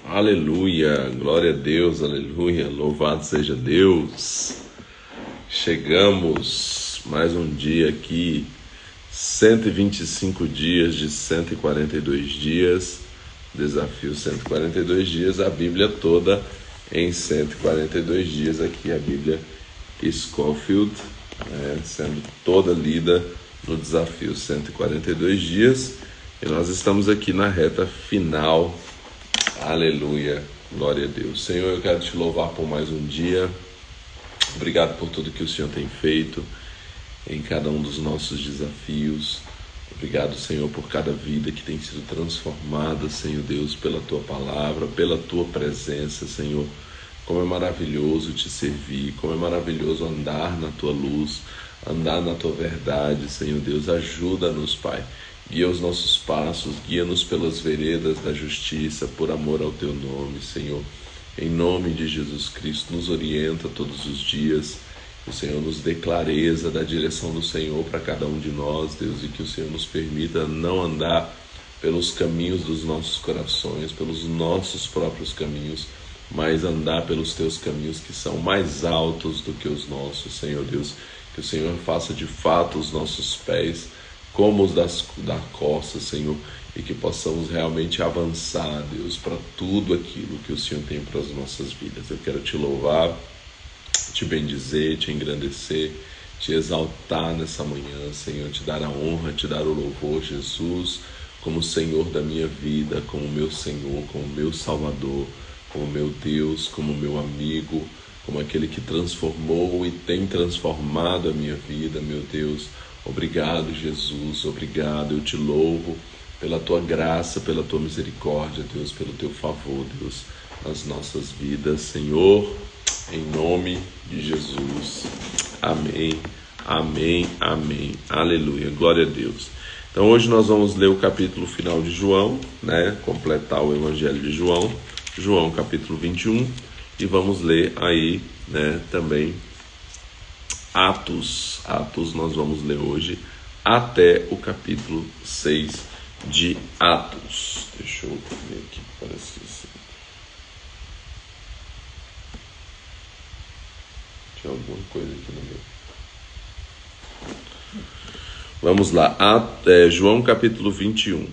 Aleluia, glória a Deus, aleluia, louvado seja Deus. Chegamos mais um dia aqui, 125 dias de 142 dias, desafio 142 dias, a Bíblia toda em 142 dias, aqui a Bíblia Scofield, sendo toda lida no desafio 142 dias, e nós estamos aqui na reta final. Aleluia, glória a Deus. Senhor, eu quero te louvar por mais um dia. Obrigado por tudo que o Senhor tem feito em cada um dos nossos desafios. Obrigado, Senhor, por cada vida que tem sido transformada, Senhor Deus, pela Tua palavra, pela Tua presença, Senhor. Como é maravilhoso te servir, como é maravilhoso andar na Tua luz, andar na Tua verdade, Senhor Deus. Ajuda-nos, Pai. Guia os nossos passos, guia-nos pelas veredas da justiça, por amor ao Teu nome, Senhor. Em nome de Jesus Cristo, nos orienta todos os dias. Que o Senhor nos dê clareza da direção do Senhor para cada um de nós, Deus, e que o Senhor nos permita não andar pelos caminhos dos nossos corações, pelos nossos próprios caminhos, mas andar pelos Teus caminhos que são mais altos do que os nossos, Senhor Deus. Que o Senhor faça de fato os nossos pés como os da costa, Senhor, e que possamos realmente avançar, Deus, para tudo aquilo que o Senhor tem para as nossas vidas. Eu quero te louvar, te bendizer, te engrandecer, te exaltar nessa manhã, Senhor, te dar a honra, te dar o louvor, Jesus, como Senhor da minha vida, como meu Senhor, como meu Salvador, como meu Deus, como meu amigo, como aquele que transformou e tem transformado a minha vida, meu Deus. Obrigado, Jesus, obrigado, eu te louvo pela Tua graça, pela Tua misericórdia, Deus, pelo Teu favor, Deus, nas nossas vidas, Senhor, em nome de Jesus. Amém, amém, amém, aleluia, glória a Deus. Então hoje nós vamos ler o capítulo final de João, completar o Evangelho de João, João capítulo 21, e vamos ler aí, também Atos nós vamos ler hoje até o capítulo 6 de Atos. Deixa eu ver aqui, parece que sim. Tinha alguma coisa aqui no meu. Vamos lá, João capítulo 21.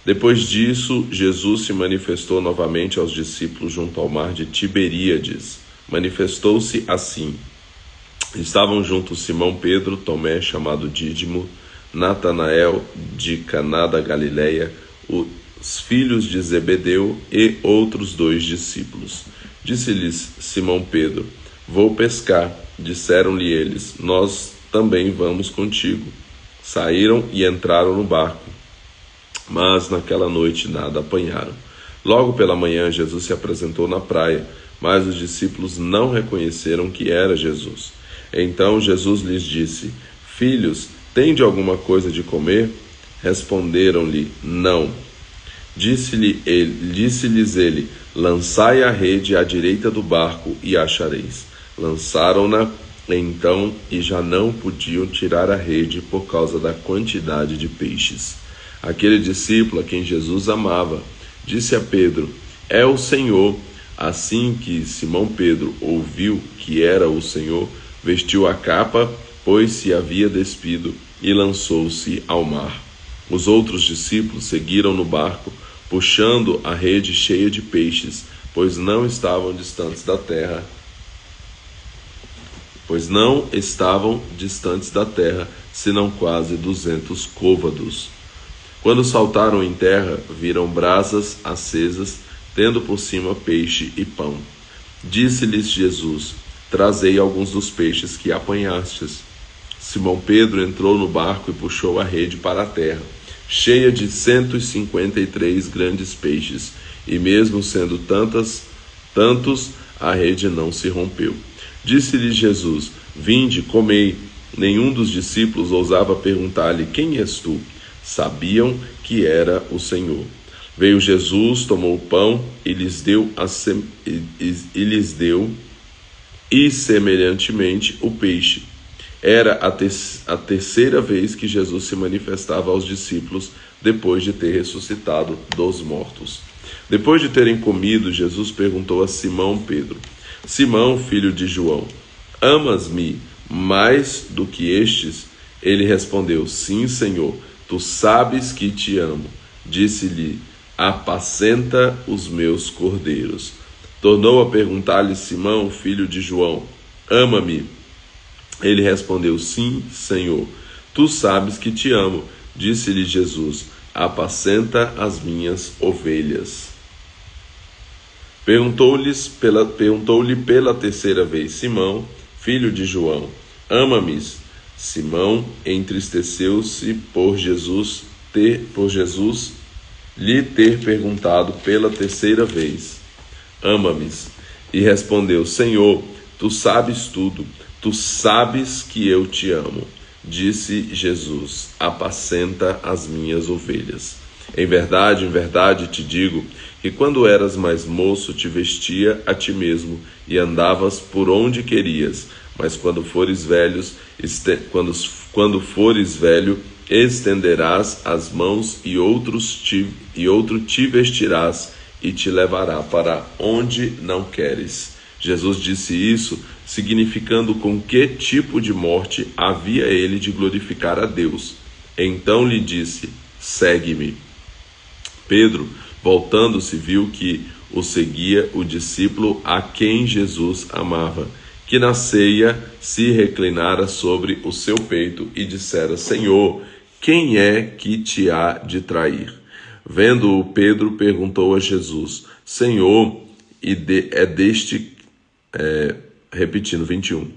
Depois disso, Jesus se manifestou novamente aos discípulos junto ao mar de Tiberíades. Manifestou-se assim: estavam juntos Simão Pedro, Tomé, chamado Dídimo, Natanael de Caná da Galileia, os filhos de Zebedeu e outros 2 discípulos. Disse-lhes Simão Pedro: vou pescar. Disseram-lhe eles: nós também vamos contigo. Saíram e entraram no barco, mas naquela noite nada apanharam. Logo pela manhã Jesus se apresentou na praia, mas os discípulos não reconheceram que era Jesus. Então Jesus lhes disse: filhos, tende alguma coisa de comer? Responderam-lhe: não. Disse-lhes ele: lançai a rede à direita do barco e achareis. Lançaram-na então e já não podiam tirar a rede por causa da quantidade de peixes. Aquele discípulo a quem Jesus amava disse a Pedro: é o Senhor. Assim que Simão Pedro ouviu que era o Senhor, vestiu a capa, pois se havia despido, e lançou-se ao mar. Os outros discípulos seguiram no barco, puxando a rede cheia de peixes, pois não estavam distantes da terra, senão quase 200 côvados. Quando saltaram em terra, viram brasas acesas, tendo por cima peixe e pão. Disse-lhes Jesus: trazei alguns dos peixes que apanhastes. Simão Pedro entrou no barco e puxou a rede para a terra, cheia de 153 grandes peixes, e mesmo sendo tantos, a rede não se rompeu. Disse-lhe Jesus: vinde, comei. Nenhum dos discípulos ousava perguntar-lhe: quem és tu? Sabiam que era o Senhor. Veio Jesus, tomou o pão e lhes deu, e semelhantemente o peixe. Era a terceira vez que Jesus se manifestava aos discípulos depois de ter ressuscitado dos mortos. Depois de terem comido, Jesus perguntou a Simão Pedro: Simão, filho de João, amas-me mais do que estes? Ele respondeu: Sim, Senhor, tu sabes que te amo. Disse-lhe: apacenta os meus cordeiros. Tornou a perguntar-lhe Simão, filho de João: ama-me? Ele respondeu: Sim, Senhor, tu sabes que te amo. Disse-lhe Jesus: apacenta as minhas ovelhas. Perguntou-lhe pela terceira vez: Simão, filho de João, ama-me? Simão entristeceu-se por Jesus lhe ter perguntado pela terceira vez: ama-me? E respondeu: Senhor, tu sabes tudo, tu sabes que eu te amo. Disse Jesus: apacenta as minhas ovelhas. Em verdade te digo que quando eras mais moço te vestia a ti mesmo e andavas por onde querias, mas quando fores velho, estenderás as mãos e outro te vestirás e te levará para onde não queres. Jesus disse isso, significando com que tipo de morte havia ele de glorificar a Deus. Então lhe disse: segue-me. Pedro, voltando-se, viu que o seguia o discípulo a quem Jesus amava, que na ceia se reclinara sobre o seu peito e dissera: Senhor, quem é que te há de trair? Vendo-o, Pedro perguntou a Jesus: Senhor, repetindo, 21.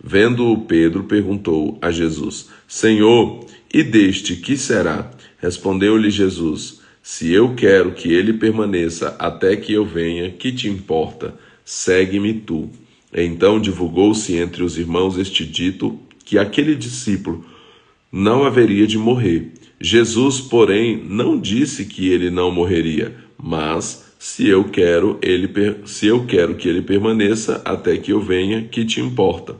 Vendo-o, Pedro perguntou a Jesus: Senhor, e deste que será? Respondeu-lhe Jesus: se eu quero que ele permaneça até que eu venha, que te importa? Segue-me tu. Então divulgou-se entre os irmãos este dito, que aquele discípulo não haveria de morrer. Jesus, porém, não disse que ele não morreria, mas se eu quero que ele permaneça até que eu venha, que te importa?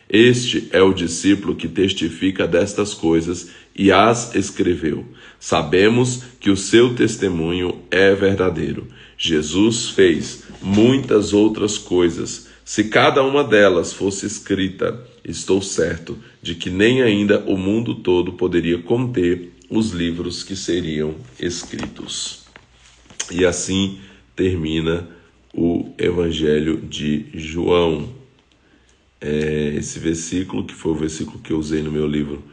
Este é o discípulo que testifica destas coisas e as escreveu. Sabemos que o seu testemunho é verdadeiro. Jesus fez muitas outras coisas. Se cada uma delas fosse escrita, estou certo de que nem ainda o mundo todo poderia conter os livros que seriam escritos. E assim termina o Evangelho de João. Esse versículo, que foi o versículo que eu usei no meu livro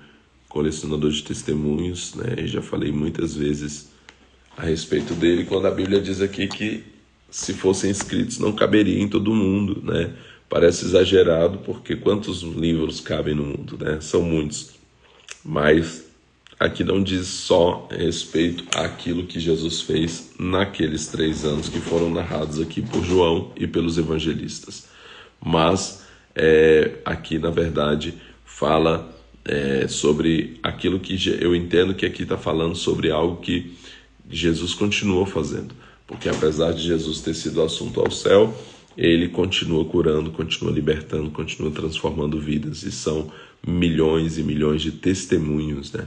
Colecionador de Testemunhos, né? Já falei muitas vezes a respeito dele, quando a Bíblia diz aqui que se fossem escritos não caberia em todo mundo, né? Parece exagerado, porque quantos livros cabem no mundo, né? São muitos. Mas aqui não diz só respeito àquilo que Jesus fez naqueles 3 anos que foram narrados aqui por João e pelos evangelistas. Mas aqui, na verdade, fala sobre aquilo que eu entendo que aqui está falando sobre algo que Jesus continua fazendo. Porque apesar de Jesus ter sido assunto ao céu, ele continua curando, continua libertando, continua transformando vidas. E são milhões e milhões de testemunhos, né?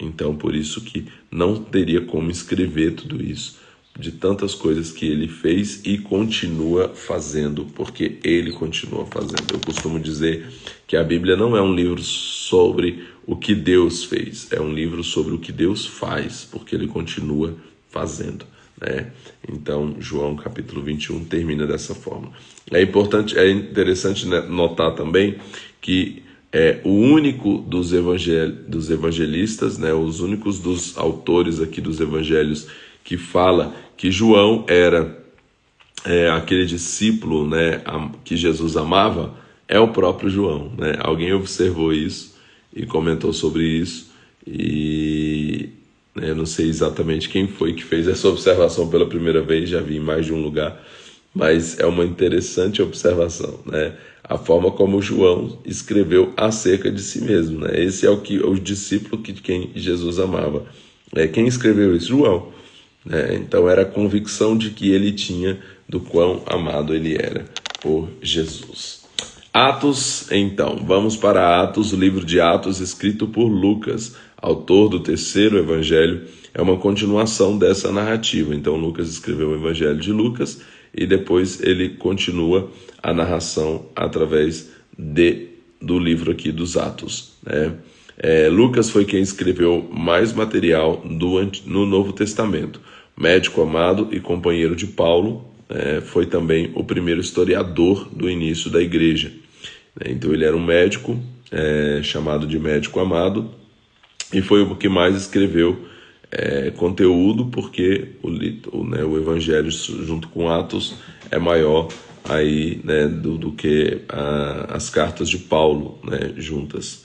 Então, por isso que não teria como escrever tudo isso, de tantas coisas que ele fez e continua fazendo, porque ele continua fazendo. Eu costumo dizer que a Bíblia não é um livro sobre o que Deus fez, é um livro sobre o que Deus faz, porque ele continua fazendo, né? Então, João capítulo 21 termina dessa forma. É interessante, né, notar também que o único dos evangelistas, né, os únicos dos autores aqui dos evangelhos que fala que João era aquele discípulo, né, que Jesus amava, é o próprio João, né? Alguém observou isso e comentou sobre isso, e não sei exatamente quem foi que fez essa observação pela primeira vez, já vi em mais de um lugar, mas é uma interessante observação, né? A forma como João escreveu acerca de si mesmo, né? Esse é o discípulo que quem Jesus amava. Quem escreveu isso? João. Então era a convicção de que ele tinha do quão amado ele era por Jesus. Atos, então, vamos para Atos, o livro de Atos escrito por Lucas, autor do 3º evangelho é uma continuação dessa narrativa. Então Lucas escreveu o Evangelho de Lucas e depois ele continua a narração através do livro aqui dos Atos, né? Lucas foi quem escreveu mais material no Novo Testamento. Médico amado e companheiro de Paulo, foi também o primeiro historiador do início da igreja. Então ele era um médico, chamado de médico amado, e foi o que mais escreveu conteúdo, porque o Evangelho junto com Atos é maior aí, né, do que as cartas de Paulo, né, juntas.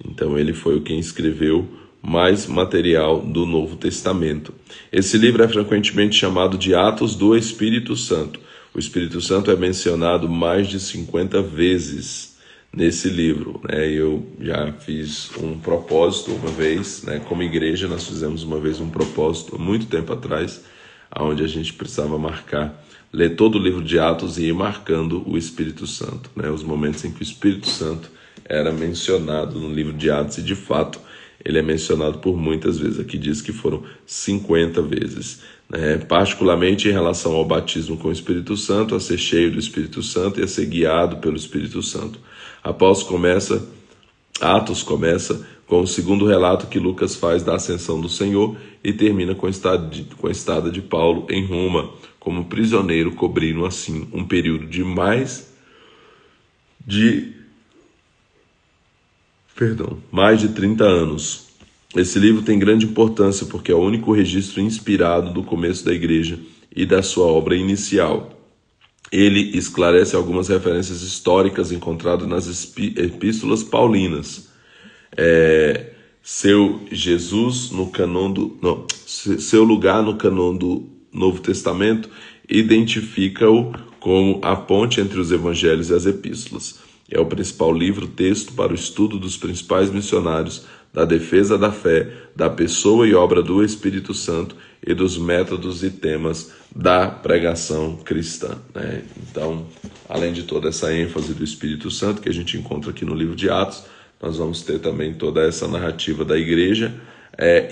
Então ele foi quem escreveu mais material do Novo Testamento. Esse livro é frequentemente chamado de Atos do Espírito Santo. O Espírito Santo é mencionado mais de 50 vezes nesse livro, né? Eu já fiz um propósito uma vez, né? Como igreja nós fizemos uma vez um propósito, muito tempo atrás, onde a gente precisava ler todo o livro de Atos e ir marcando o Espírito Santo, né? Os momentos em que o Espírito Santo era mencionado no livro de Atos, e de fato ele é mencionado por muitas vezes. Aqui diz que foram 50 vezes, né? Particularmente em relação ao batismo com o Espírito Santo, a ser cheio do Espírito Santo e a ser guiado pelo Espírito Santo. Atos começa com o segundo relato que Lucas faz da ascensão do Senhor e termina com a estada de Paulo em Roma como prisioneiro, cobrindo assim um período de mais de 30 anos. Esse livro tem grande importância porque é o único registro inspirado do começo da igreja e da sua obra inicial. Ele esclarece algumas referências históricas encontradas nas epístolas paulinas. Seu lugar no cânon do Novo Testamento identifica-o como a ponte entre os evangelhos e as epístolas. É o principal livro-texto para o estudo dos principais missionários, da defesa da fé, da pessoa e obra do Espírito Santo e dos métodos e temas da pregação cristã, né? Então, além de toda essa ênfase do Espírito Santo que a gente encontra aqui no livro de Atos, nós vamos ter também toda essa narrativa da igreja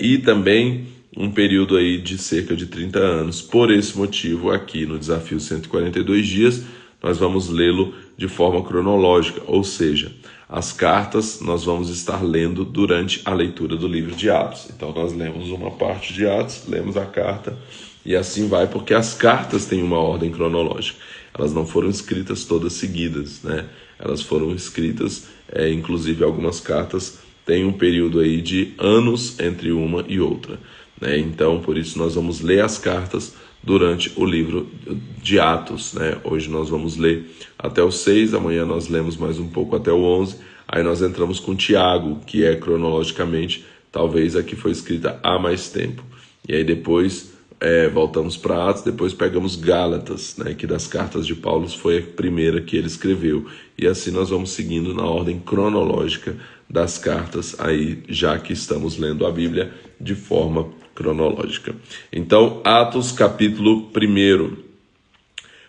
e também um período aí de cerca de 30 anos. Por esse motivo, aqui no Desafio 142 Dias, nós vamos lê-lo de forma cronológica, ou seja, as cartas nós vamos estar lendo durante a leitura do livro de Atos. Então nós lemos uma parte de Atos, lemos a carta e assim vai, porque as cartas têm uma ordem cronológica. Elas não foram escritas todas seguidas, né? Elas foram escritas, inclusive algumas cartas têm um período aí de anos entre uma e outra, né? Então por isso nós vamos ler as cartas durante o livro de Atos, né? Hoje nós vamos ler até o 6, amanhã nós lemos mais um pouco até o 11, aí nós entramos com Tiago, que é cronologicamente talvez a que foi escrita há mais tempo, e aí depois voltamos para Atos, depois pegamos Gálatas, né? Que das cartas de Paulo foi a primeira que ele escreveu, e assim nós vamos seguindo na ordem cronológica das cartas, aí já que estamos lendo a Bíblia de forma cronológica. Então, Atos capítulo 1.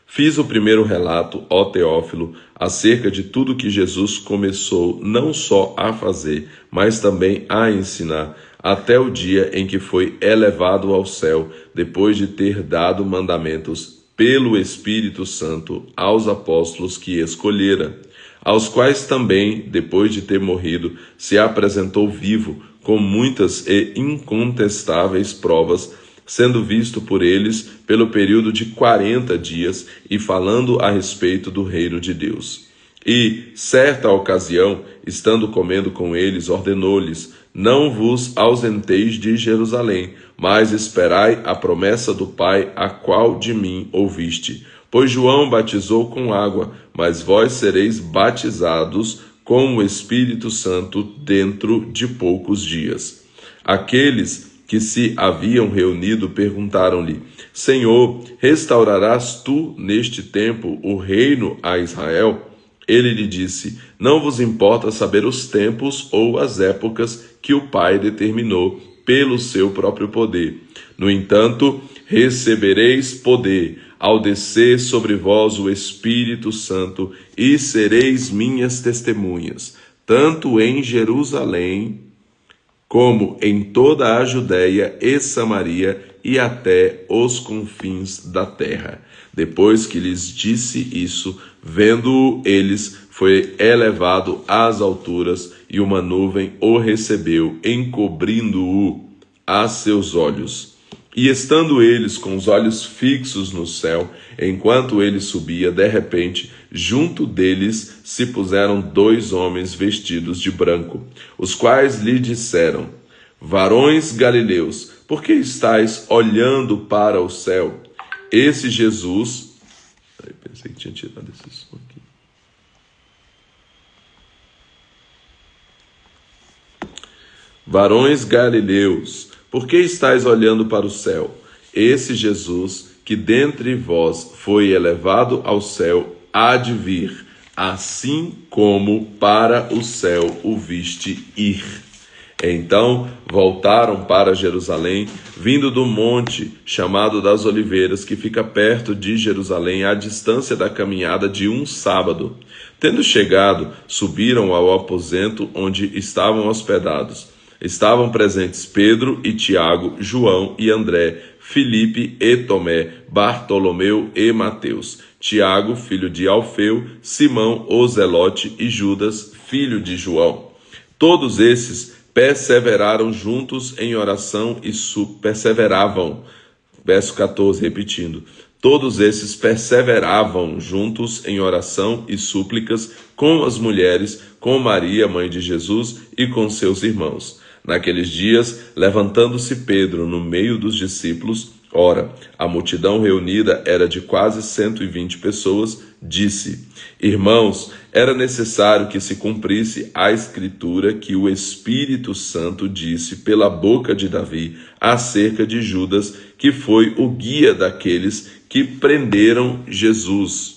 Fiz o primeiro relato, ó Teófilo, acerca de tudo que Jesus começou não só a fazer, mas também a ensinar, até o dia em que foi elevado ao céu, depois de ter dado mandamentos pelo Espírito Santo aos apóstolos que escolhera, aos quais também, depois de ter morrido, se apresentou vivo, com muitas e incontestáveis provas, sendo visto por eles pelo período de 40 dias e falando a respeito do reino de Deus. E, certa ocasião, estando comendo com eles, ordenou-lhes: não vos ausenteis de Jerusalém, mas esperai a promessa do Pai, a qual de mim ouviste. Pois João batizou com água, mas vós sereis batizados com o Espírito Santo dentro de poucos dias. Aqueles que se haviam reunido perguntaram-lhe: Senhor, restaurarás tu neste tempo o reino a Israel? Ele lhe disse: não vos importa saber os tempos ou as épocas que o Pai determinou pelo seu próprio poder. No entanto, recebereis poder ao descer sobre vós o Espírito Santo, e sereis minhas testemunhas, tanto em Jerusalém, como em toda a Judéia e Samaria e até os confins da terra. Depois que lhes disse isso, vendo-o eles, foi elevado às alturas, e uma nuvem o recebeu, encobrindo-o a seus olhos. E estando eles com os olhos fixos no céu, enquanto ele subia, de repente, junto deles se puseram 2 homens vestidos de branco, os quais lhe disseram: varões galileus, por que estáis olhando para o céu? Esse Jesus... pensei que tinha tirado esse som aqui. Varões galileus, por que estáis olhando para o céu? Esse Jesus, que dentre vós foi elevado ao céu, há de vir, assim como para o céu o viste ir. Então voltaram para Jerusalém, vindo do monte chamado das Oliveiras, que fica perto de Jerusalém, à distância da caminhada de um sábado. Tendo chegado, subiram ao aposento onde estavam hospedados. Estavam presentes Pedro e Tiago, João e André, Filipe e Tomé, Bartolomeu e Mateus, Tiago, filho de Alfeu, Simão o Zelote e Judas, filho de João. Todos esses perseveraram juntos em oração e perseveravam. Verso 14, repetindo. Todos esses perseveravam juntos em oração e súplicas com as mulheres, com Maria, mãe de Jesus, e com seus irmãos. Naqueles dias, levantando-se Pedro no meio dos discípulos, ora, a multidão reunida era de quase 120 pessoas, disse: irmãos, era necessário que se cumprisse a escritura que o Espírito Santo disse pela boca de Davi acerca de Judas, que foi o guia daqueles que prenderam Jesus.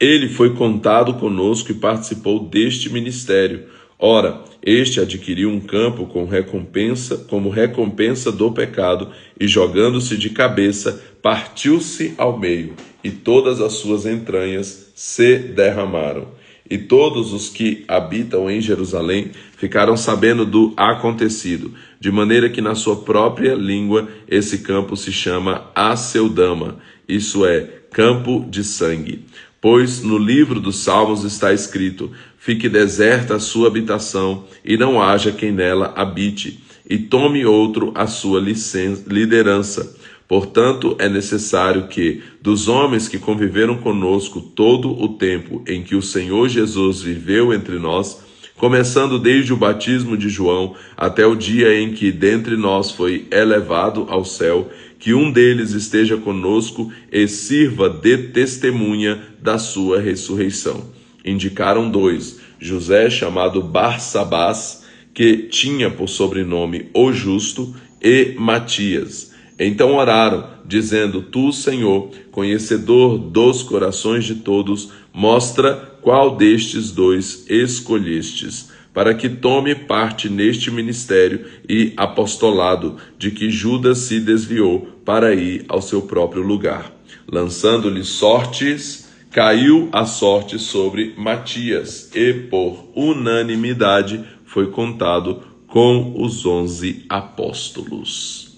Ele foi contado conosco e participou deste ministério. Ora, este adquiriu um campo como recompensa do pecado, e jogando-se de cabeça, partiu-se ao meio, e todas as suas entranhas se derramaram. E todos os que habitam em Jerusalém ficaram sabendo do acontecido, de maneira que na sua própria língua esse campo se chama Aceldama, isso é, campo de sangue. Pois no livro dos Salmos está escrito: fique deserta a sua habitação, e não haja quem nela habite, e tome outro a sua liderança. Portanto, é necessário que, dos homens que conviveram conosco todo o tempo em que o Senhor Jesus viveu entre nós, começando desde o batismo de João até o dia em que dentre nós foi elevado ao céu, que um deles esteja conosco e sirva de testemunha da sua ressurreição. Indicaram 2, José, chamado Barsabás, que tinha por sobrenome o Justo, e Matias. Então oraram, dizendo: tu, Senhor, conhecedor dos corações de todos, mostra qual destes 2 escolhestes, para que tome parte neste ministério e apostolado, de que Judas se desviou para ir ao seu próprio lugar. Lançando-lhe sortes, caiu a sorte sobre Matias, e por unanimidade foi contado com os 11 apóstolos.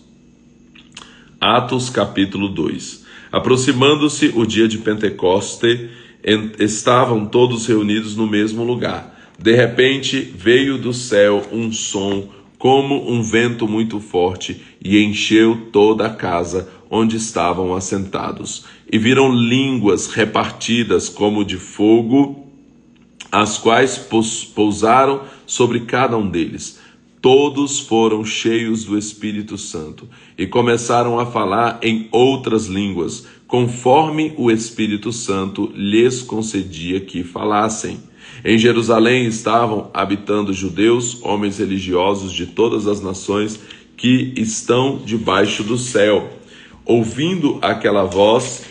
Atos capítulo 2. Aproximando-se o dia de Pentecoste, estavam todos reunidos no mesmo lugar. De repente veio do céu um som como um vento muito forte e encheu toda a casa onde estavam assentados. E viram línguas repartidas como de fogo, as quais pousaram sobre cada um deles. Todos foram cheios do Espírito Santo e começaram a falar em outras línguas, conforme o Espírito Santo lhes concedia que falassem. Em Jerusalém estavam habitando judeus, homens religiosos de todas as nações que estão debaixo do céu. Ouvindo aquela voz,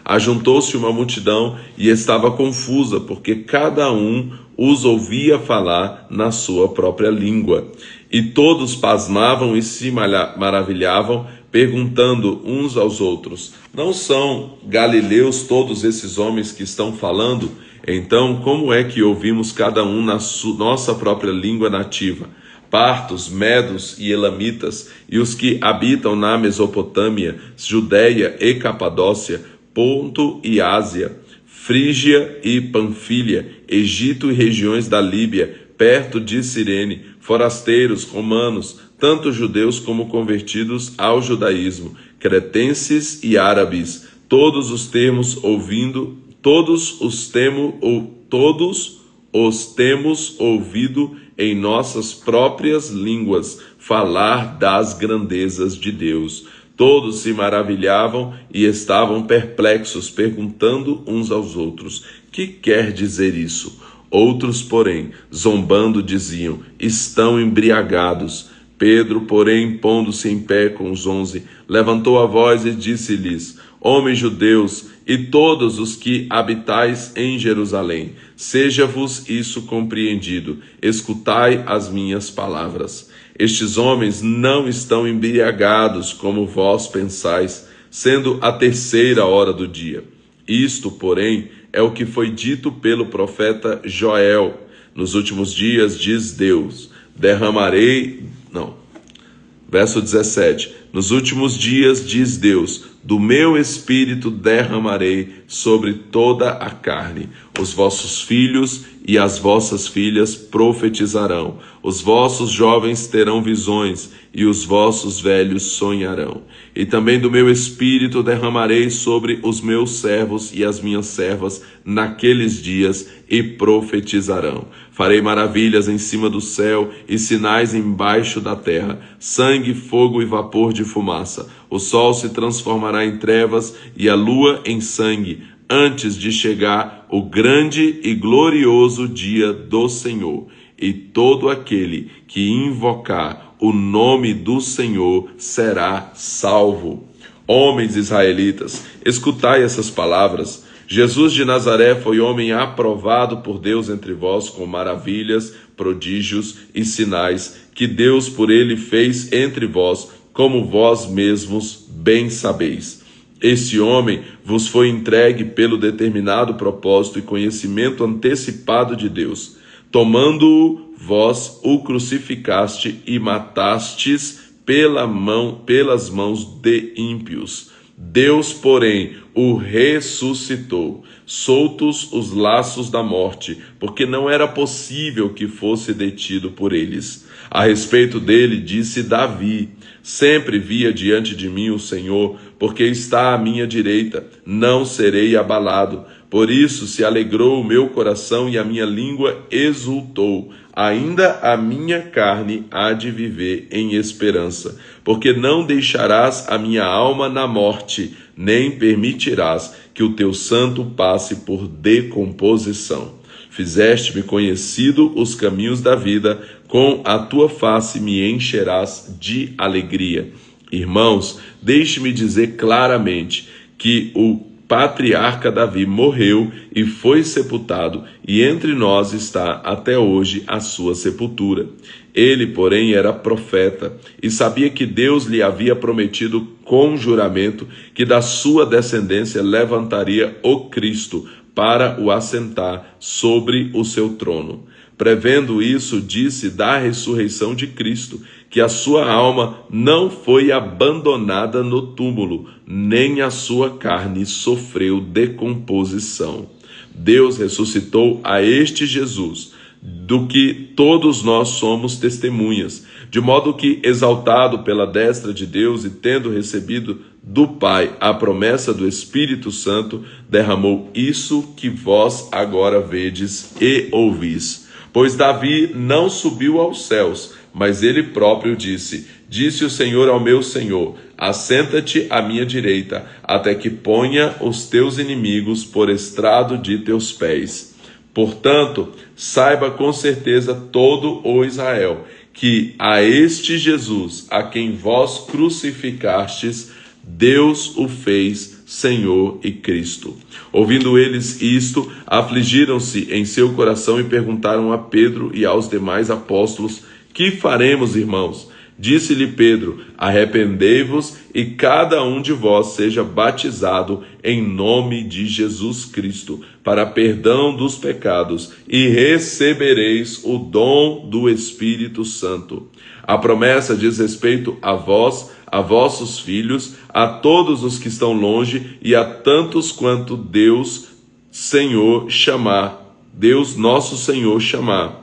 ajuntou-se uma multidão e estava confusa, porque cada um os ouvia falar na sua própria língua. E todos pasmavam e se maravilhavam, perguntando uns aos outros: não são galileus todos esses homens que estão falando? Então, como é que ouvimos cada um na nossa própria língua nativa? Partos, medos e elamitas, e os que habitam na Mesopotâmia, Judéia e Capadócia, Ponto e Ásia, Frígia e Panfilha, Egito e regiões da Líbia, perto de Cirene, forasteiros, romanos, tanto judeus como convertidos ao judaísmo, cretenses e árabes, todos os temos ouvido em nossas próprias línguas falar das grandezas de Deus. Todos se maravilhavam e estavam perplexos, perguntando uns aos outros: que quer dizer isso? Outros, porém, zombando, diziam: estão embriagados. Pedro, porém, pondo-se em pé com os 11, levantou a voz e disse-lhes: homens judeus, e todos os que habitais em Jerusalém, seja-vos isso compreendido, escutai as minhas palavras. Estes homens não estão embriagados, como vós pensais, sendo a 3ª hora do dia. Isto, porém, é o que foi dito pelo profeta Joel. Nos últimos dias, diz Deus, Verso 17. Nos últimos dias, diz Deus, do meu espírito derramarei sobre toda a carne. Os vossos filhos e as vossas filhas profetizarão. Os vossos jovens terão visões e os vossos velhos sonharão. E também do meu espírito derramarei sobre os meus servos e as minhas servas naqueles dias e profetizarão. Farei maravilhas em cima do céu e sinais embaixo da terra, sangue, fogo e vapor de fumaça. O sol se transformará em trevas e a lua em sangue, antes de chegar o grande e glorioso dia do Senhor. E todo aquele que invocar o nome do Senhor será salvo. Homens israelitas, escutai essas palavras. Jesus de Nazaré foi homem aprovado por Deus entre vós com maravilhas, prodígios e sinais que Deus por ele fez entre vós, como vós mesmos bem sabeis. Esse homem vos foi entregue pelo determinado propósito e conhecimento antecipado de Deus. Tomando-o, vós o crucificaste e matastes pelas mãos de ímpios. Deus, porém, o ressuscitou, soltos os laços da morte, porque não era possível que fosse detido por eles. A respeito dele, disse Davi: sempre via diante de mim o Senhor, porque está à minha direita, não serei abalado. Por isso se alegrou o meu coração e a minha língua exultou. Ainda a minha carne há de viver em esperança, porque não deixarás a minha alma na morte, nem permitirás que o teu santo passe por decomposição. Fizeste-me conhecido os caminhos da vida, com a tua face me encherás de alegria. Irmãos, deixe-me dizer claramente que o patriarca Davi morreu e foi sepultado, e entre nós está até hoje a sua sepultura. Ele, porém, era profeta e sabia que Deus lhe havia prometido com juramento que da sua descendência levantaria o Cristo para o assentar sobre o seu trono. Prevendo isso, disse da ressurreição de Cristo, que a sua alma não foi abandonada no túmulo, nem a sua carne sofreu decomposição. Deus ressuscitou a este Jesus, do que todos nós somos testemunhas, de modo que, exaltado pela destra de Deus e tendo recebido do Pai a promessa do Espírito Santo, derramou isso que vós agora vedes e ouvis. Pois Davi não subiu aos céus, mas ele próprio disse: disse o Senhor ao meu Senhor, assenta-te à minha direita, até que ponha os teus inimigos por estrado de teus pés. Portanto, saiba com certeza todo o Israel, que a este Jesus, a quem vós crucificastes, Deus o fez Senhor e Cristo. Ouvindo eles isto, afligiram-se em seu coração e perguntaram a Pedro e aos demais apóstolos: que faremos, irmãos? Disse-lhe Pedro: arrependei-vos e cada um de vós seja batizado em nome de Jesus Cristo, para perdão dos pecados, e recebereis o dom do Espírito Santo. A promessa diz respeito a vós, a vossos filhos, a todos os que estão longe e a tantos quanto Deus nosso Senhor chamar.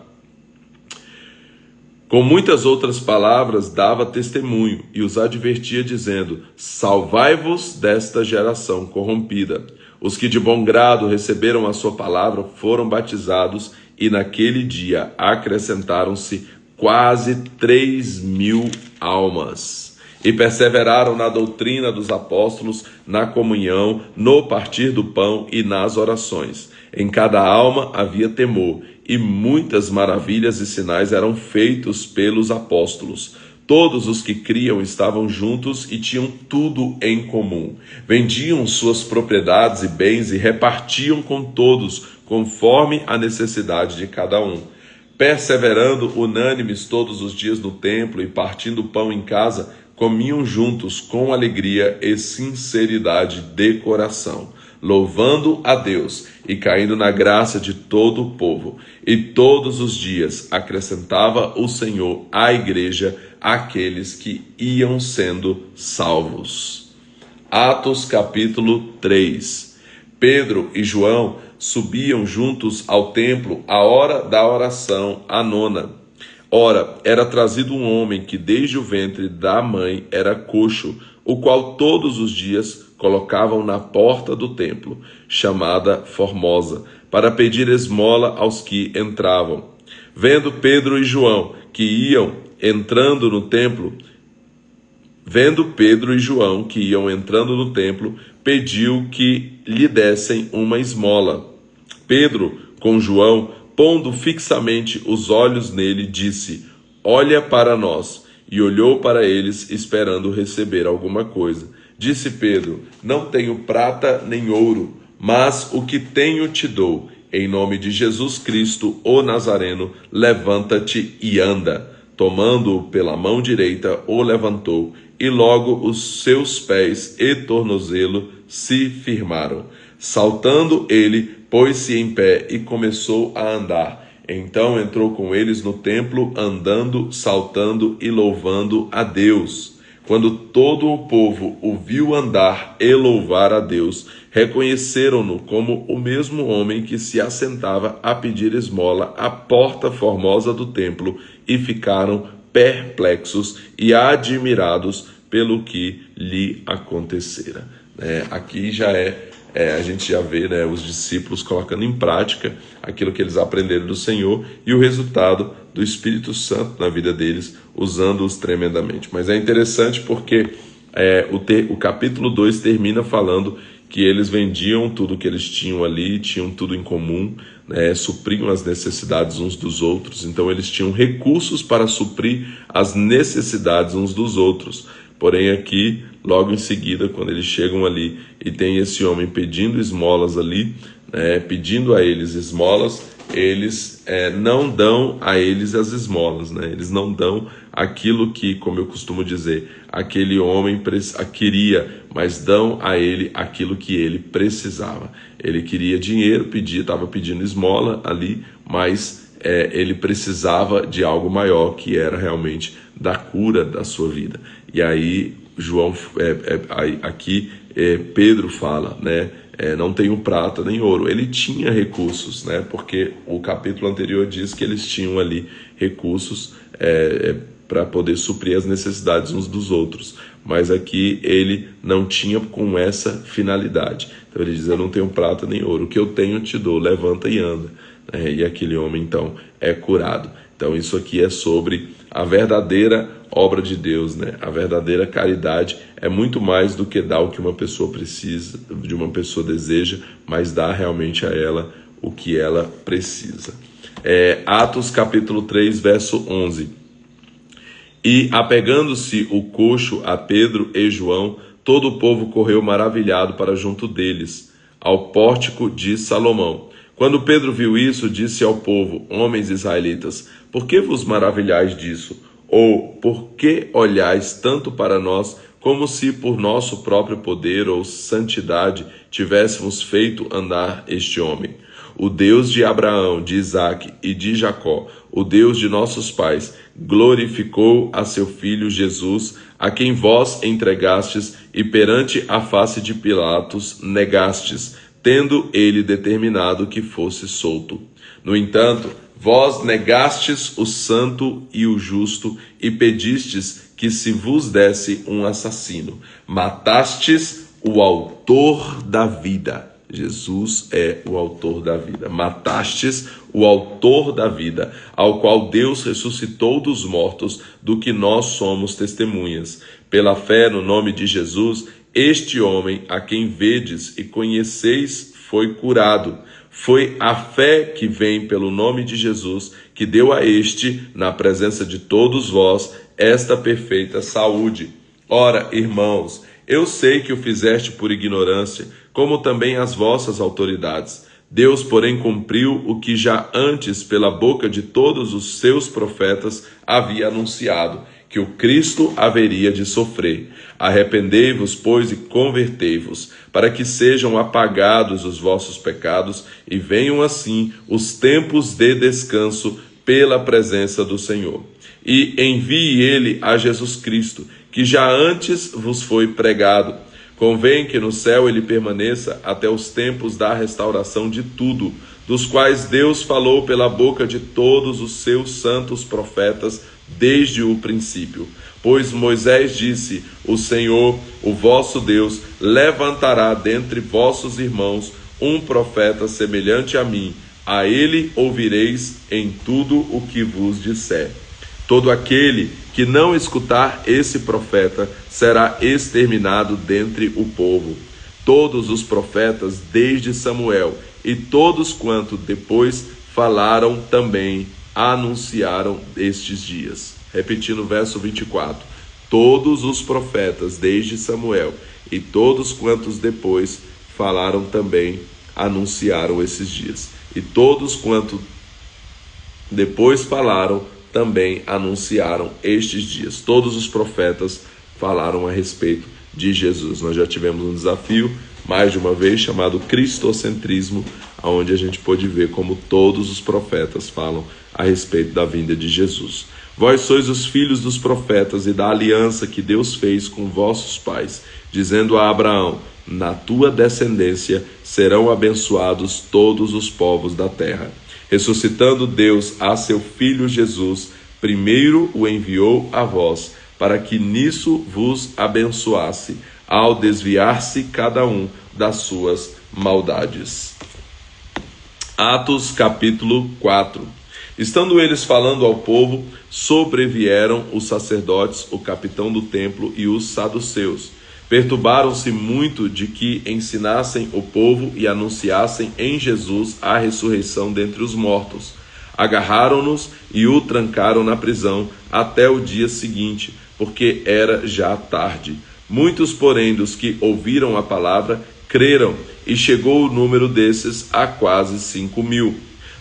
Com muitas outras palavras dava testemunho e os advertia dizendo: salvai-vos desta geração corrompida. Os que de bom grado receberam a sua palavra foram batizados, e naquele dia acrescentaram-se quase 3.000 almas. E perseveraram na doutrina dos apóstolos, na comunhão, no partir do pão e nas orações. Em cada alma havia temor, e muitas maravilhas e sinais eram feitos pelos apóstolos. Todos os que criam estavam juntos e tinham tudo em comum. Vendiam suas propriedades e bens e repartiam com todos, conforme a necessidade de cada um. Perseverando unânimes todos os dias no templo e partindo pão em casa, comiam juntos com alegria e sinceridade de coração, louvando a Deus e caindo na graça de todo o povo. E todos os dias acrescentava o Senhor à igreja aqueles que iam sendo salvos. Atos capítulo 3. Pedro e João subiam juntos ao templo à hora da oração, a nona. Ora, era trazido um homem que desde o ventre da mãe era coxo, o qual todos os dias colocavam na porta do templo, chamada Formosa, para pedir esmola aos que entravam. Vendo Pedro e João que iam entrando no templo, pediu que lhe dessem uma esmola. Pedro, com João, pondo fixamente os olhos nele, disse: olha para nós. E olhou para eles, esperando receber alguma coisa. Disse Pedro: não tenho prata nem ouro, mas o que tenho te dou. Em nome de Jesus Cristo, o Nazareno, levanta-te e anda. Tomando-o pela mão direita, o levantou, e logo os seus pés e tornozelo se firmaram. Saltando ele, pôs-se em pé e começou a andar. Então entrou com eles no templo, andando, saltando e louvando a Deus. Quando todo o povo o viu andar e louvar a Deus, reconheceram-no como o mesmo homem que se assentava a pedir esmola à porta formosa do templo, e ficaram perplexos e admirados pelo que lhe acontecera. Aqui já a gente já vê, os discípulos colocando em prática aquilo que eles aprenderam do Senhor e o resultado do Espírito Santo na vida deles, usando-os tremendamente. Mas é interessante porque o capítulo 2 termina falando que eles vendiam tudo que eles tinham ali, tinham tudo em comum, supriam as necessidades uns dos outros. Então eles tinham recursos para suprir as necessidades uns dos outros. Porém aqui, logo em seguida, quando eles chegam ali e tem esse homem pedindo esmolas ali, pedindo a eles esmolas, eles não dão a eles as esmolas, eles não dão aquilo que, como eu costumo dizer, aquele homem queria, mas dão a ele aquilo que ele precisava. Ele queria dinheiro, estava pedindo esmola ali, mas ele precisava de algo maior, que era realmente da cura da sua vida. E aí Pedro fala, não tenho prata nem ouro. Ele tinha recursos, porque o capítulo anterior diz que eles tinham ali recursos para poder suprir as necessidades uns dos outros. Mas aqui ele não tinha com essa finalidade. Então ele diz: eu não tenho prata nem ouro, o que eu tenho te dou, levanta e anda. E aquele homem então é curado. Então isso aqui é sobre a verdadeira obra de Deus, A verdadeira caridade é muito mais do que dar o que uma pessoa precisa, de uma pessoa deseja, mas dar realmente a ela o que ela precisa. Atos capítulo 3, verso 11. E apegando-se o coxo a Pedro e João, todo o povo correu maravilhado para junto deles, ao pórtico de Salomão. Quando Pedro viu isso, disse ao povo: homens israelitas, por que vos maravilhais disso? Ou por que olhais tanto para nós, como se por nosso próprio poder ou santidade tivéssemos feito andar este homem? O Deus de Abraão, de Isaque e de Jacó, o Deus de nossos pais, glorificou a seu filho Jesus, a quem vós entregastes e perante a face de Pilatos negastes, tendo ele determinado que fosse solto. No entanto, vós negastes o santo e o justo e pedistes que se vos desse um assassino. Matastes o autor da vida. Jesus é o autor da vida. Matastes o autor da vida, ao qual Deus ressuscitou dos mortos, do que nós somos testemunhas. Pela fé no nome de Jesus, este homem, a quem vedes e conheceis, foi curado. Foi a fé que vem pelo nome de Jesus que deu a este, na presença de todos vós, esta perfeita saúde. Ora, irmãos, eu sei que o fizeste por ignorância, como também as vossas autoridades. Deus, porém, cumpriu o que já antes, pela boca de todos os seus profetas, havia anunciado, que o Cristo haveria de sofrer. Arrependei-vos, pois, e convertei-vos, para que sejam apagados os vossos pecados e venham assim os tempos de descanso pela presença do Senhor. E envie ele a Jesus Cristo, que já antes vos foi pregado. Convém que no céu ele permaneça até os tempos da restauração de tudo, dos quais Deus falou pela boca de todos os seus santos profetas desde o princípio. Pois Moisés disse: o Senhor, o vosso Deus, levantará dentre vossos irmãos um profeta semelhante a mim. A ele ouvireis em tudo o que vos disser. Todo aquele que não escutar esse profeta será exterminado dentre o povo. Todos os profetas desde Samuel e todos quanto depois falaram também anunciaram estes dias. Repetindo o verso 24. Todos os profetas desde Samuel e todos quantos depois falaram também anunciaram esses dias. E todos quanto depois falaram também anunciaram estes dias. Todos os profetas falaram a respeito de Jesus. Nós já tivemos um desafio, mais de uma vez, chamado cristocentrismo, onde a gente pôde ver como todos os profetas falam a respeito da vinda de Jesus. Vós sois os filhos dos profetas e da aliança que Deus fez com vossos pais, dizendo a Abraão: na tua descendência serão abençoados todos os povos da terra. Ressuscitando Deus a seu Filho Jesus, primeiro o enviou a vós, para que nisso vos abençoasse, ao desviar-se cada um das suas maldades. Atos capítulo 4. Estando eles falando ao povo, sobrevieram os sacerdotes, o capitão do templo e os saduceus. Perturbaram-se muito de que ensinassem o povo e anunciassem em Jesus a ressurreição dentre os mortos. Agarraram-nos e o trancaram na prisão até o dia seguinte, porque era já tarde. Muitos, porém, dos que ouviram a palavra, creram, e chegou o número desses a quase 5.000.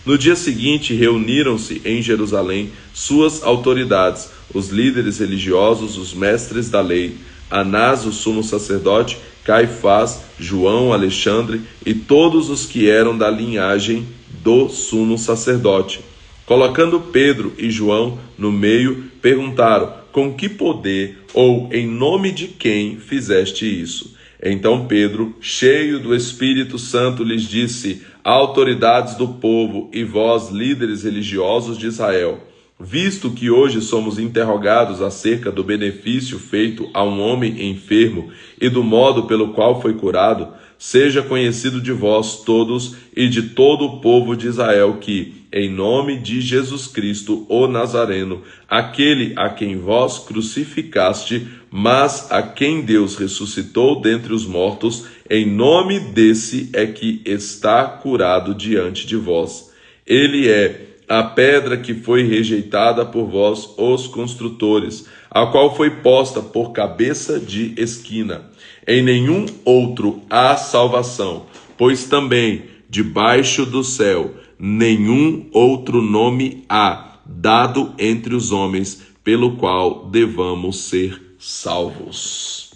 No dia seguinte, reuniram-se em Jerusalém suas autoridades, os líderes religiosos, os mestres da lei, Anás, o sumo sacerdote, Caifás, João, Alexandre e todos os que eram da linhagem do sumo sacerdote. Colocando Pedro e João no meio, perguntaram: com que poder ou em nome de quem fizeste isso? Então Pedro, cheio do Espírito Santo, lhes disse: autoridades do povo e vós, líderes religiosos de Israel, visto que hoje somos interrogados acerca do benefício feito a um homem enfermo e do modo pelo qual foi curado, seja conhecido de vós todos e de todo o povo de Israel que, em nome de Jesus Cristo, o Nazareno, aquele a quem vós crucificaste, mas a quem Deus ressuscitou dentre os mortos, em nome desse é que está curado diante de vós. Ele é a pedra que foi rejeitada por vós, os construtores, a qual foi posta por cabeça de esquina. Em nenhum outro há salvação, pois também debaixo do céu nenhum outro nome há, dado entre os homens, pelo qual devamos ser salvos.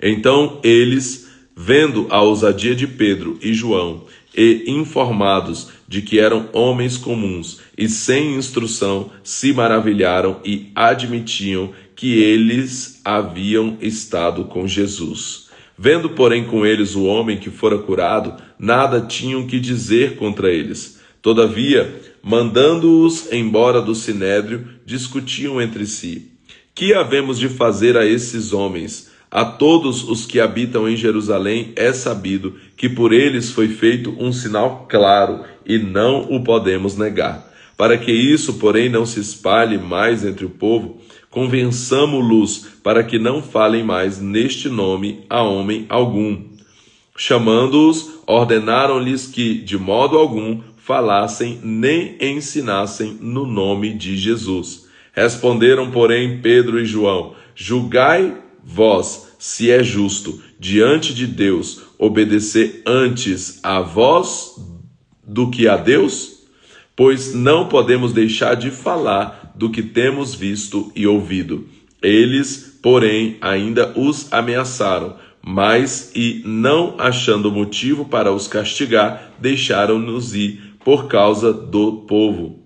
Então eles, vendo a ousadia de Pedro e João, e informados de que eram homens comuns e sem instrução, se maravilharam e admitiam que eles haviam estado com Jesus. Vendo, porém, com eles o homem que fora curado, nada tinham que dizer contra eles. Todavia, mandando-os embora do sinédrio, discutiam entre si: que havemos de fazer a esses homens? A todos os que habitam em Jerusalém é sabido que por eles foi feito um sinal claro e não o podemos negar. Para que isso, porém, não se espalhe mais entre o povo, convençamo-los para que não falem mais neste nome a homem algum. Chamando-os, ordenaram-lhes que, de modo algum, falassem nem ensinassem no nome de Jesus. Responderam, porém, Pedro e João: julgai vós se é justo, diante de Deus, obedecer antes a vós do que a Deus? Pois não podemos deixar de falar do que temos visto e ouvido. Eles, porém, ainda os ameaçaram, mas, e não achando motivo para os castigar, deixaram-nos ir por causa do povo.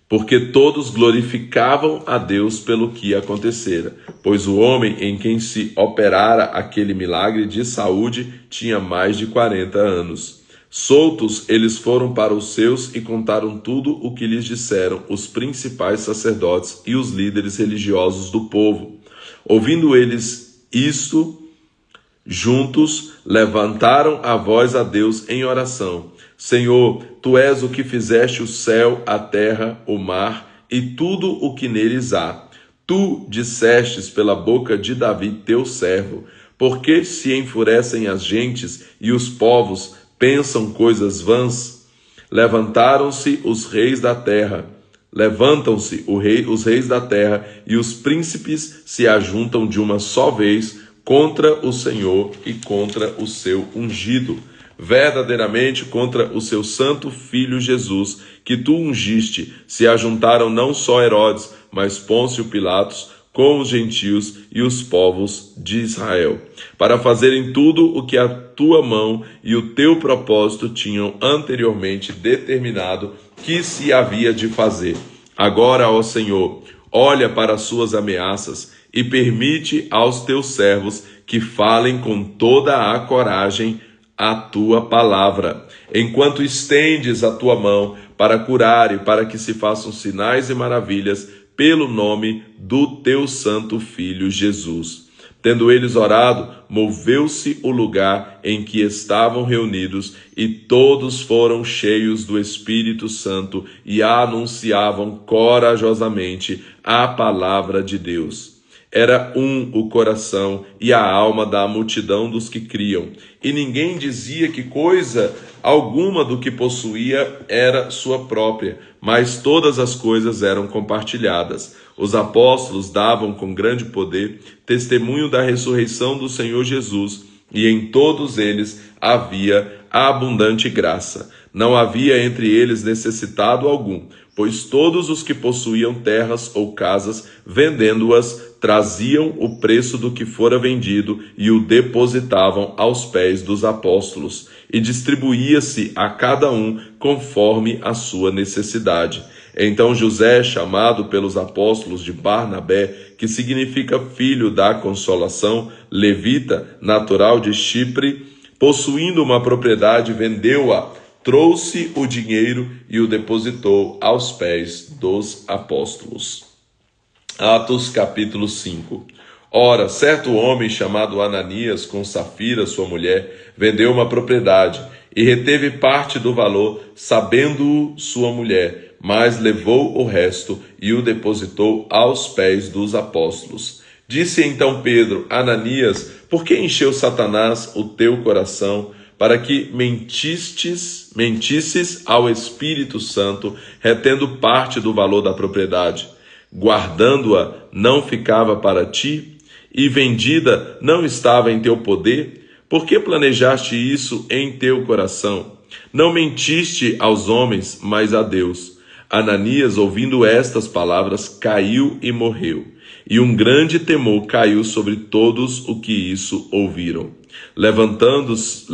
Porque todos glorificavam a Deus pelo que acontecera, pois o homem em quem se operara aquele milagre de saúde tinha mais de 40 anos. Soltos, eles foram para os seus e contaram tudo o que lhes disseram os principais sacerdotes e os líderes religiosos do povo. Ouvindo eles isto, juntos levantaram a voz a Deus em oração: Senhor, Tu és o que fizeste o céu, a terra, o mar e tudo o que neles há. Tu dissestes pela boca de Davi, teu servo: por que se enfurecem as gentes e os povos pensam coisas vãs? Levantam-se os reis da terra e os príncipes se ajuntam de uma só vez contra o Senhor e contra o seu ungido, verdadeiramente contra o seu santo Filho Jesus, que tu ungiste. Se ajuntaram não só Herodes, mas Pôncio Pilatos, com os gentios e os povos de Israel, para fazerem tudo o que a tua mão e o teu propósito tinham anteriormente determinado que se havia de fazer. Agora, ó Senhor, olha para as suas ameaças e permite aos teus servos que falem com toda a coragem a tua palavra, enquanto estendes a tua mão para curar e para que se façam sinais e maravilhas pelo nome do teu santo Filho Jesus. Tendo eles orado, moveu-se o lugar em que estavam reunidos e todos foram cheios do Espírito Santo e anunciavam corajosamente a palavra de Deus. Era o coração e a alma da multidão dos que criam, e ninguém dizia que coisa alguma do que possuía era sua própria, mas todas as coisas eram compartilhadas. Os apóstolos davam com grande poder testemunho da ressurreição do Senhor Jesus, e em todos eles havia abundante graça. Não havia entre eles necessitado algum, pois todos os que possuíam terras ou casas, vendendo-as, traziam o preço do que fora vendido e o depositavam aos pés dos apóstolos, e distribuía-se a cada um conforme a sua necessidade. Então José, chamado pelos apóstolos de Barnabé, que significa filho da consolação, levita, natural de Chipre, possuindo uma propriedade, vendeu-a, trouxe o dinheiro e o depositou aos pés dos apóstolos. Atos capítulo 5. Ora, certo homem chamado Ananias, com Safira, sua mulher, vendeu uma propriedade e reteve parte do valor, sabendo-o sua mulher, mas levou o resto e o depositou aos pés dos apóstolos. Disse então Pedro: Ananias, por que encheu Satanás o teu coração para que mentisses ao Espírito Santo, retendo parte do valor da propriedade? Guardando-a não ficava para ti? E vendida não estava em teu poder? Por que planejaste isso em teu coração? Não mentiste aos homens, mas a Deus. Ananias, ouvindo estas palavras, caiu e morreu. E um grande temor caiu sobre todos os que isso ouviram. Levantando-se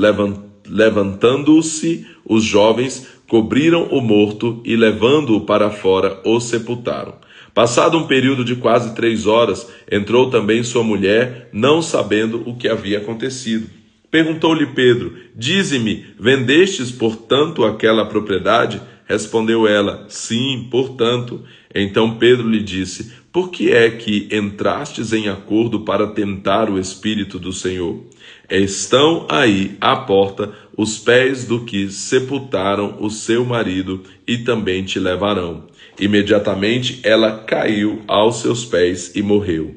os jovens, cobriram o morto e, levando-o para fora, o sepultaram. Passado um período de quase 3 horas, entrou também sua mulher, não sabendo o que havia acontecido. Perguntou-lhe Pedro: dize-me, vendestes, portanto, aquela propriedade? Respondeu ela: sim, portanto. Então Pedro lhe disse: por que é que entrastes em acordo para tentar o Espírito do Senhor? Estão aí à porta os pés do que sepultaram o seu marido e também te levarão. Imediatamente ela caiu aos seus pés e morreu.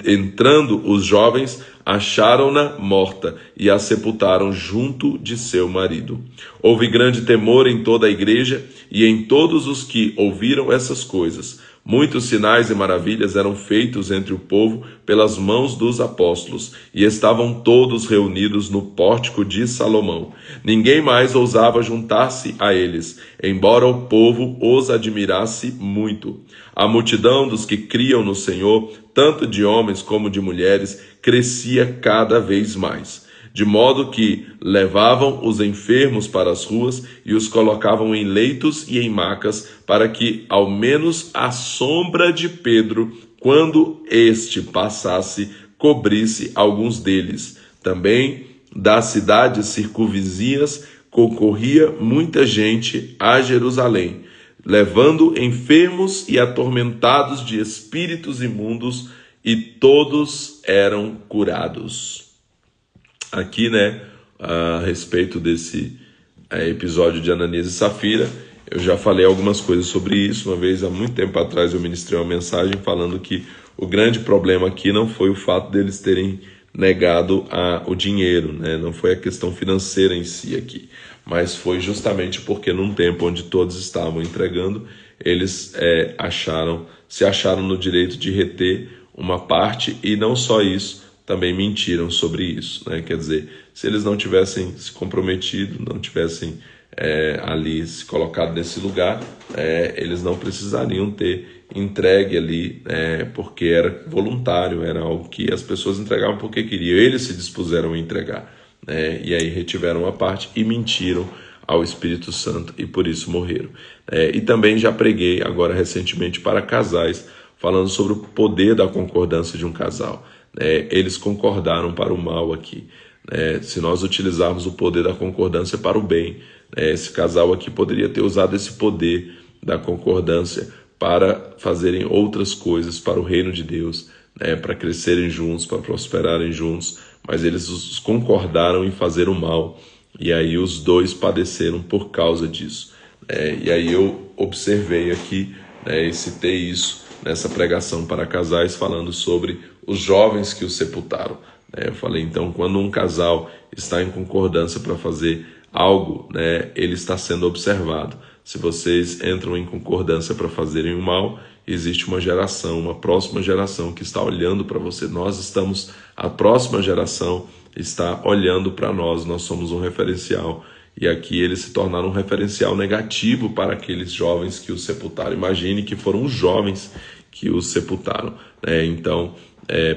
Entrando os jovens, acharam-na morta e a sepultaram junto de seu marido. Houve grande temor em toda a igreja e em todos os que ouviram essas coisas. Muitos sinais e maravilhas eram feitos entre o povo pelas mãos dos apóstolos, e estavam todos reunidos no pórtico de Salomão. Ninguém mais ousava juntar-se a eles, embora o povo os admirasse muito. A multidão dos que criam no Senhor, tanto de homens como de mulheres, crescia cada vez mais, de modo que levavam os enfermos para as ruas e os colocavam em leitos e em macas, para que ao menos a sombra de Pedro, quando este passasse, cobrisse alguns deles. Também das cidades circunvizinhas concorria muita gente a Jerusalém, levando enfermos e atormentados de espíritos imundos, e todos eram curados. Aqui, a respeito desse episódio de Ananias e Safira, eu já falei algumas coisas sobre isso. Uma vez, há muito tempo atrás, eu ministrei uma mensagem falando que o grande problema aqui não foi o fato deles terem negado o dinheiro, não foi a questão financeira em si aqui, mas foi justamente porque num tempo onde todos estavam entregando, eles se acharam no direito de reter uma parte, e não só isso, também mentiram sobre isso, Quer dizer, se eles não tivessem se comprometido, não tivessem ali se colocado nesse lugar, eles não precisariam ter entregue ali, porque era voluntário, era algo que as pessoas entregavam porque queriam, eles se dispuseram a entregar, e aí retiveram a parte e mentiram ao Espírito Santo, e por isso morreram. E também já preguei agora recentemente para casais, falando sobre o poder da concordância de um casal. Eles concordaram para o mal aqui. Se nós utilizarmos o poder da concordância para o bem, esse casal aqui poderia ter usado esse poder da concordância para fazerem outras coisas para o reino de Deus, para crescerem juntos, para prosperarem juntos, mas eles concordaram em fazer o mal, e aí os dois padeceram por causa disso. E aí eu observei aqui, e citei isso nessa pregação para casais, falando sobre os jovens que o sepultaram. Eu falei, então, quando um casal está em concordância para fazer algo, ele está sendo observado. Se vocês entram em concordância para fazerem o mal, existe uma geração, uma próxima geração que está olhando para você. A próxima geração está olhando para nós, nós somos um referencial. E aqui eles se tornaram um referencial negativo para aqueles jovens que o sepultaram. Imagine que foram os jovens que o sepultaram. Então,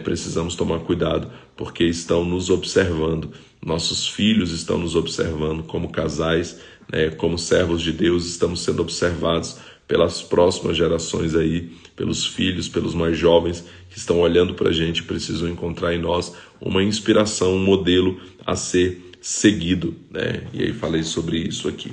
precisamos tomar cuidado, porque estão nos observando. Nossos filhos estão nos observando como casais, como servos de Deus, estamos sendo observados pelas próximas gerações aí, pelos filhos, pelos mais jovens que estão olhando para a gente, precisam encontrar em nós uma inspiração, um modelo a ser seguido, E aí falei sobre isso aqui.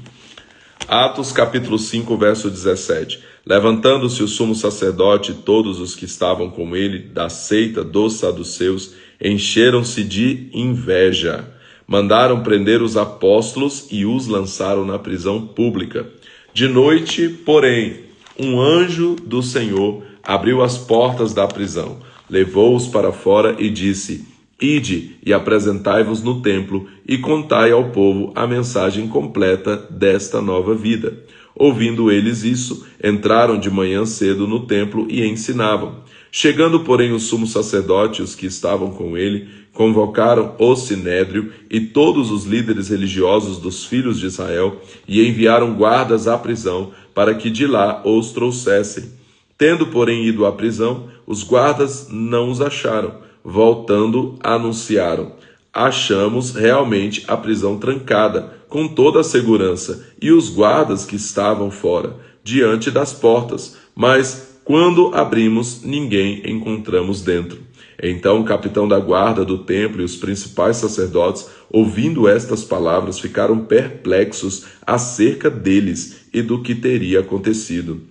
Atos capítulo 5, verso 17. Levantando-se o sumo sacerdote e todos os que estavam com ele da seita dos saduceus encheram-se de inveja. Mandaram prender os apóstolos e os lançaram na prisão pública. De noite, porém, um anjo do Senhor abriu as portas da prisão, levou-os para fora e disse: Ide e apresentai-vos no templo e contai ao povo a mensagem completa desta nova vida. Ouvindo eles isso, entraram de manhã cedo no templo e ensinavam. Chegando, porém, o sumo sacerdote e os que estavam com ele, convocaram o sinédrio e todos os líderes religiosos dos filhos de Israel e enviaram guardas à prisão para que de lá os trouxessem. Tendo, porém, ido à prisão, os guardas não os acharam. Voltando, anunciaram: achamos realmente a prisão trancada, com toda a segurança, e os guardas que estavam fora, diante das portas. Mas, quando abrimos, ninguém encontramos dentro. Então o capitão da guarda do templo e os principais sacerdotes, ouvindo estas palavras, ficaram perplexos acerca deles e do que teria acontecido.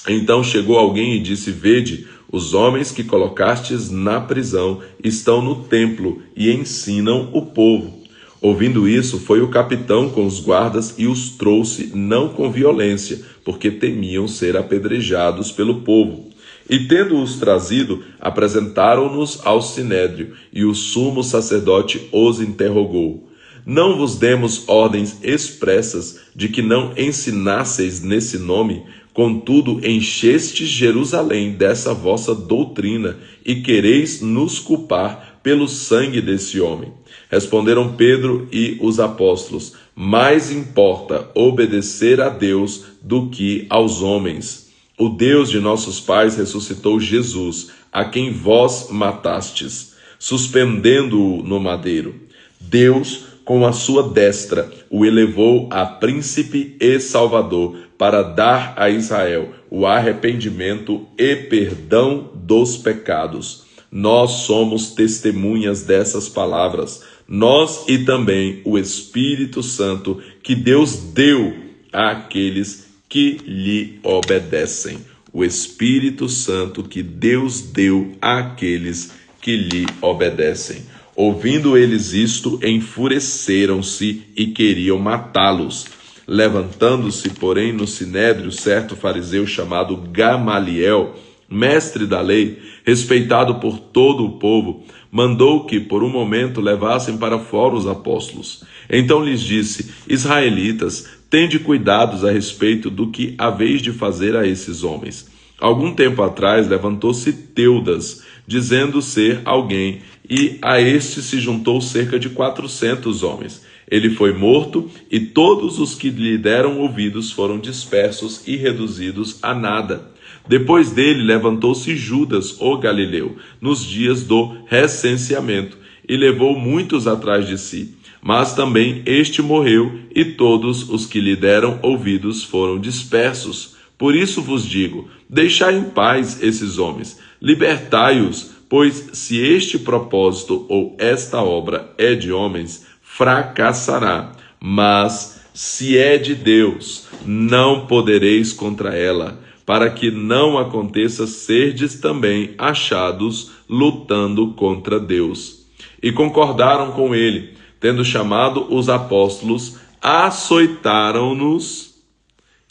Então chegou alguém e disse: vede, os homens que colocastes na prisão estão no templo e ensinam o povo. Ouvindo isso, foi o capitão com os guardas e os trouxe, não com violência, porque temiam ser apedrejados pelo povo. E tendo-os trazido, apresentaram-nos ao sinédrio, e o sumo sacerdote os interrogou: não vos demos ordens expressas de que não ensinasseis nesse nome? Contudo, enchestes Jerusalém dessa vossa doutrina, e quereis nos culpar pelo sangue desse homem. Responderam Pedro e os apóstolos: mais importa obedecer a Deus do que aos homens. O Deus de nossos pais ressuscitou Jesus, a quem vós matastes, suspendendo-o no madeiro. Deus, com a sua destra, o elevou a príncipe e salvador, para dar a Israel o arrependimento e perdão dos pecados. Nós somos testemunhas dessas palavras, nós e também o Espírito Santo que Deus deu àqueles que lhe obedecem. O Espírito Santo que Deus deu àqueles que lhe obedecem. Ouvindo eles isto, enfureceram-se e queriam matá-los. Levantando-se, porém, no sinédrio, certo fariseu chamado Gamaliel, mestre da lei, respeitado por todo o povo, mandou que por um momento levassem para fora os apóstolos. Então lhes disse: israelitas, tende cuidados a respeito do que haveis de fazer a esses homens. Algum tempo atrás levantou-se Teudas, dizendo ser alguém, e a este se juntou cerca de 400 homens. Ele foi morto, e todos os que lhe deram ouvidos foram dispersos e reduzidos a nada. Depois dele levantou-se Judas, o Galileu, nos dias do recenseamento, e levou muitos atrás de si. Mas também este morreu, e todos os que lhe deram ouvidos foram dispersos. Por isso vos digo: deixai em paz esses homens, libertai-os, pois se este propósito ou esta obra é de homens, fracassará, mas se é de Deus, não podereis contra ela, para que não aconteça serdes também achados lutando contra Deus. E concordaram com ele, tendo chamado os apóstolos, açoitaram-nos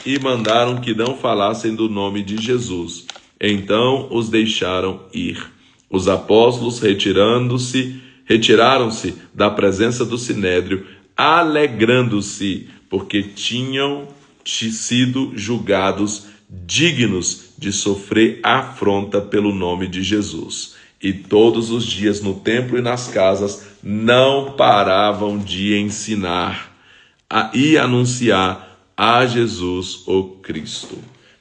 e mandaram que não falassem do nome de Jesus. Então os deixaram ir. Os apóstolos, retiraram-se da presença do sinédrio, alegrando-se, porque tinham sido julgados dignos de sofrer afronta pelo nome de Jesus. E todos os dias no templo e nas casas não paravam de ensinar e anunciar a Jesus o Cristo.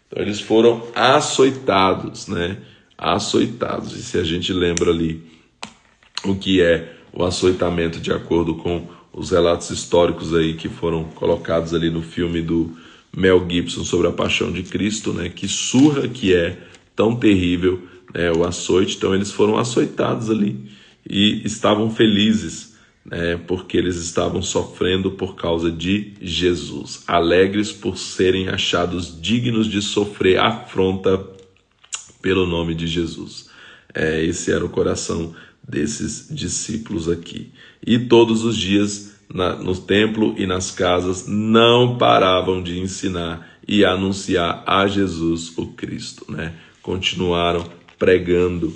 Então eles foram açoitados, né? Açoitados. E se a gente lembra ali o que é o açoitamento de acordo com os relatos históricos aí que foram colocados ali no filme do Mel Gibson sobre a Paixão de Cristo, né? Que surra que é, tão terrível, né? O açoite. Então eles foram açoitados ali e estavam felizes, né? Porque eles estavam sofrendo por causa de Jesus, alegres por serem achados dignos de sofrer afronta pelo nome de Jesus. Esse era o coração desses discípulos aqui. E todos os dias no templo e nas casas não paravam de ensinar e anunciar a Jesus o Cristo, né? Continuaram pregando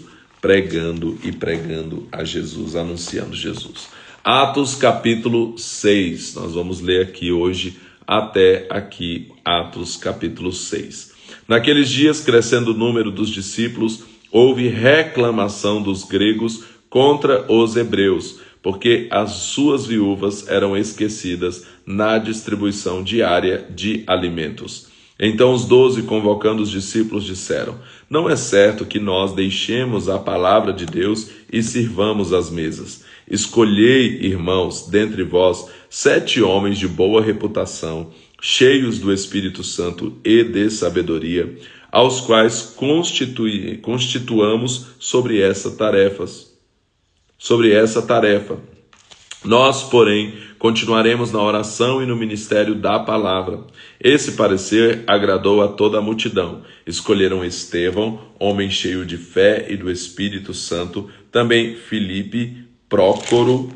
a Jesus, anunciando Jesus. Atos capítulo 6, nós vamos ler aqui hoje até aqui, Atos capítulo 6. Naqueles dias, crescendo o número dos discípulos, houve reclamação dos gregos contra os hebreus, porque as suas viúvas eram esquecidas na distribuição diária de alimentos. Então os 12, convocando os discípulos, disseram: não é certo que nós deixemos a palavra de Deus e sirvamos às mesas. Escolhei, irmãos, dentre vós 7 homens de boa reputação, cheios do Espírito Santo e de sabedoria, aos quais constituamos sobre essa tarefa. Nós, porém, continuaremos na oração e no ministério da palavra. Esse parecer agradou a toda a multidão. Escolheram Estevão, homem cheio de fé e do Espírito Santo, também Filipe, Prócoro,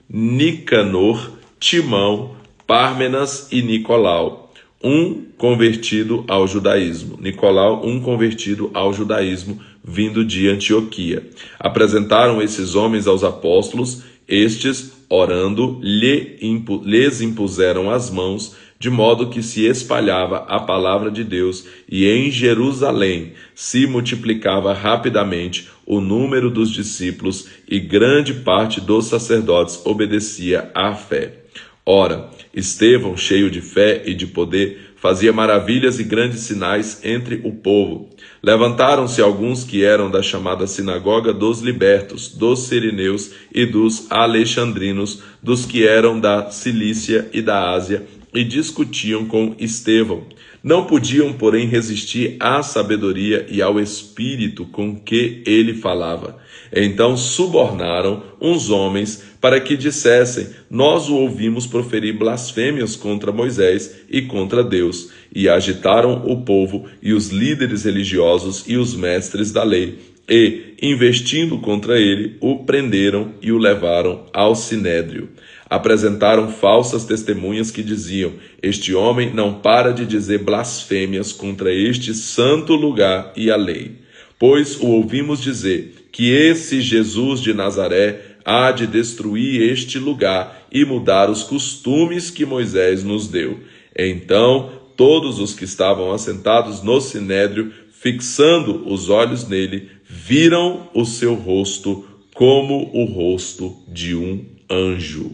Nicanor, Timão, Pármenas e Nicolau, um convertido ao judaísmo. Nicolau, um convertido ao judaísmo, vindo de Antioquia. Apresentaram esses homens aos apóstolos. Estes, orando, lhes impuseram as mãos, de modo que se espalhava a palavra de Deus, e em Jerusalém se multiplicava rapidamente o número dos discípulos, e grande parte dos sacerdotes obedecia à fé. Ora, Estevão, cheio de fé e de poder, fazia maravilhas e grandes sinais entre o povo. Levantaram-se alguns que eram da chamada sinagoga dos libertos, dos sirineus e dos alexandrinos, dos que eram da Cilícia e da Ásia, e discutiam com Estevão. Não podiam, porém, resistir à sabedoria e ao espírito com que ele falava. Então subornaram uns homens para que dissessem: nós o ouvimos proferir blasfêmias contra Moisés e contra Deus. E agitaram o povo e os líderes religiosos e os mestres da lei. E, investindo contra ele, o prenderam e o levaram ao sinédrio. Apresentaram falsas testemunhas que diziam: este homem não para de dizer blasfêmias contra este santo lugar e a lei. Pois o ouvimos dizer que esse Jesus de Nazaré há de destruir este lugar e mudar os costumes que Moisés nos deu. Então todos os que estavam assentados no sinédrio, fixando os olhos nele, viram o seu rosto como o rosto de um anjo.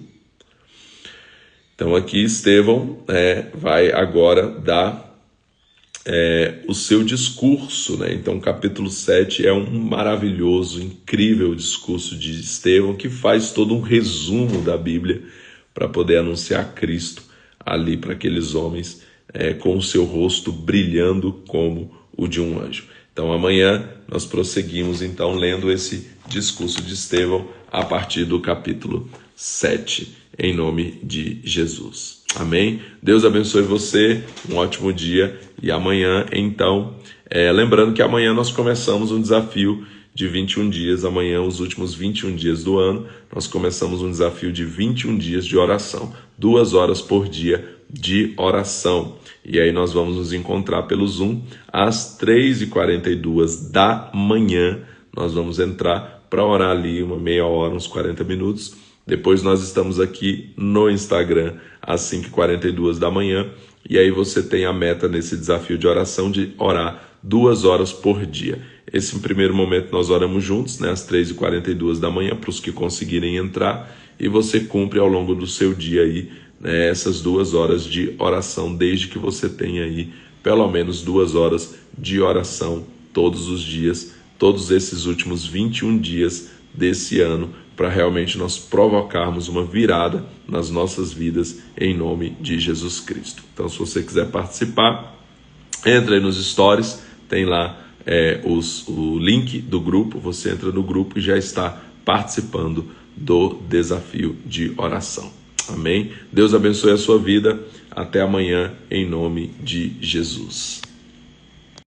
Então aqui Estevão vai agora dar o seu discurso, né? Então capítulo 7 é um maravilhoso, incrível discurso de Estevão, que faz todo um resumo da Bíblia para poder anunciar Cristo ali para aqueles homens, com o seu rosto brilhando como o de um anjo. Então amanhã nós prosseguimos então lendo esse discurso de Estevão a partir do capítulo 7, em nome de Jesus. Amém? Deus abençoe você, um ótimo dia, e amanhã então, lembrando que amanhã nós começamos um desafio de 21 dias, amanhã os últimos 21 dias do ano, nós começamos um desafio de 21 dias de oração, 2 horas por dia de oração. E aí nós vamos nos encontrar pelo Zoom às 3h42 da manhã. Nós vamos entrar para orar ali uma meia hora, uns 40 minutos. Depois nós estamos aqui no Instagram às 5h42 da manhã. E aí você tem a meta nesse desafio de oração de orar 2 horas por dia. Esse primeiro momento nós oramos juntos, né, às 3h42 da manhã, para os que conseguirem entrar. E você cumpre ao longo do seu dia aí, essas 2 horas de oração, desde que você tenha aí pelo menos 2 horas de oração todos os dias, todos esses últimos 21 dias desse ano, para realmente nós provocarmos uma virada nas nossas vidas em nome de Jesus Cristo. Então, se você quiser participar, entra aí nos stories, tem lá o link do grupo, você entra no grupo e já está participando do desafio de oração. Amém? Deus abençoe a sua vida. Até amanhã, em nome de Jesus.